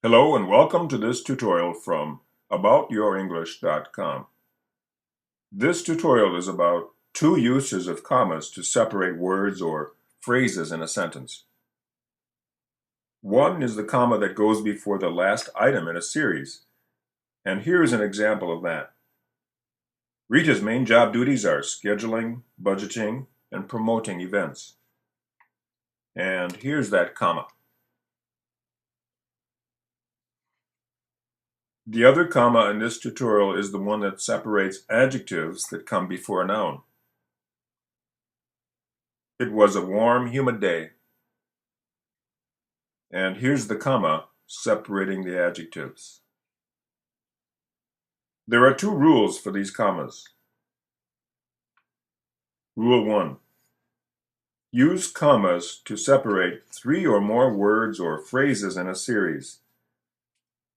Hello and welcome to this tutorial from aboutyourenglish.com. This tutorial is about two uses of commas to separate words or phrases in a sentence. One is the comma that goes before the last item in a series, and here is an example of that. Rita's main job duties are scheduling, budgeting, and promoting events. And here's that comma. The other comma in this tutorial is the one that separates adjectives that come before a noun. It was a warm, humid day. And here's the comma separating the adjectives. There are two rules for these commas. Rule 1. Use commas to separate three or more words or phrases in a series.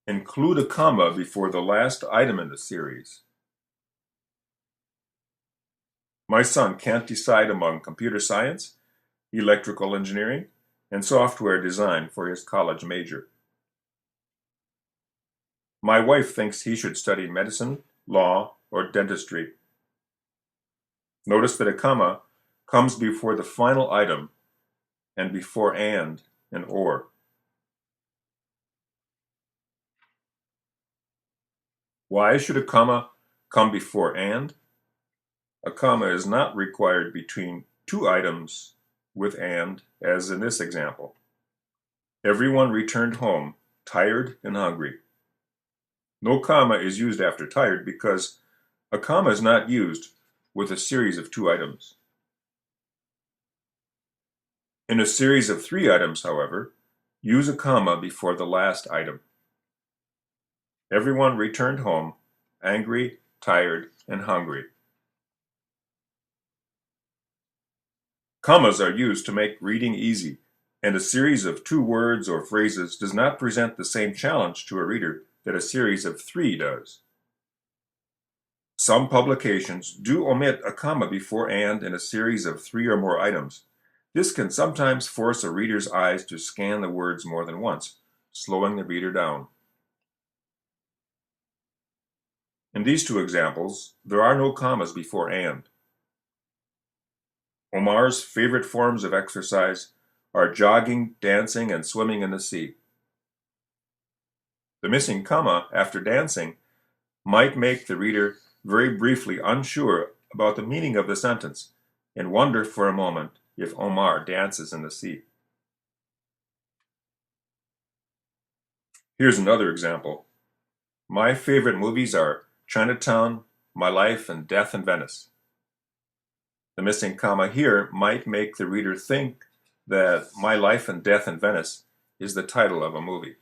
Include a comma before the last item in the series. My son can't decide among computer science, electrical engineering, and software design for his college major. My wife thinks he should study medicine, law, or dentistry. Notice that a comma comes before the final item and before and or. Why should a comma come before and? A comma is not required between two items with and, as in this example. Everyone returned home tired and hungry. No comma is used after tired because a comma is not used with a series of two items. In a series of three items, however, use a comma before the last item. Everyone returned home angry, tired, and hungry. Commas are used to make reading easy, and a series of two words or phrases does not present the same challenge to a reader that a series of three does. Some publications do omit a comma before and in a series of three or more items. This can sometimes force a reader's eyes to scan the words more than once, slowing the reader down. In these two examples, there are no commas before and. Omar's favorite forms of exercise are jogging, dancing, and swimming in the sea. The missing comma after dancing might make the reader very briefly unsure about the meaning of the sentence and wonder for a moment if Omar dances in the sea. Here's another example. My favorite movies are Chinatown, My Life, and Death in Venice. The missing comma here might make the reader think that My Life and Death in Venice is the title of a movie.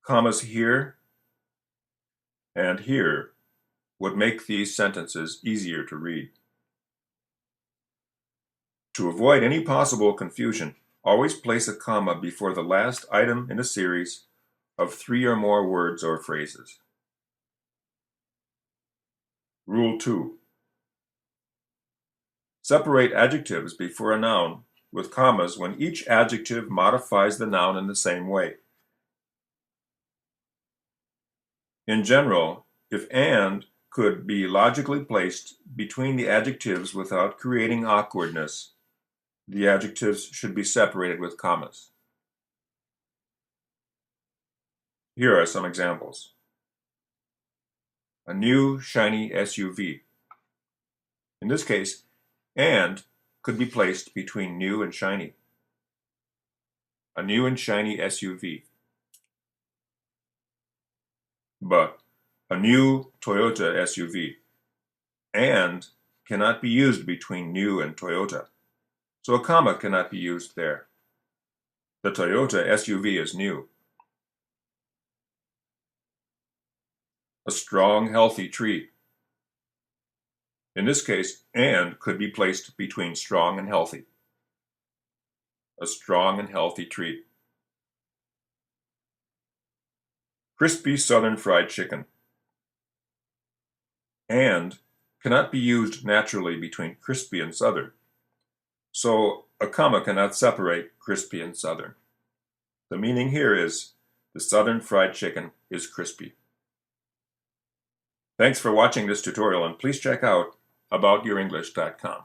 Commas here and here would make these sentences easier to read. To avoid any possible confusion, always place a comma before the last item in a series of three or more words or phrases. Rule 2. Separate adjectives before a noun with commas when each adjective modifies the noun in the same way. In general, if and could be logically placed between the adjectives without creating awkwardness, the adjectives should be separated with commas. Here are some examples. A new shiny SUV. In this case, and could be placed between new and shiny. A new and shiny SUV. But a new Toyota SUV. And cannot be used between new and Toyota, so a comma cannot be used there. The Toyota SUV is new. A strong, healthy tree. In this case, and could be placed between strong and healthy. A strong and healthy tree. Crispy Southern fried chicken. And cannot be used naturally between crispy and southern, so a comma cannot separate crispy and southern. The meaning here is the Southern fried chicken is crispy. Thanks for watching this tutorial, and please check out aboutyourenglish.com.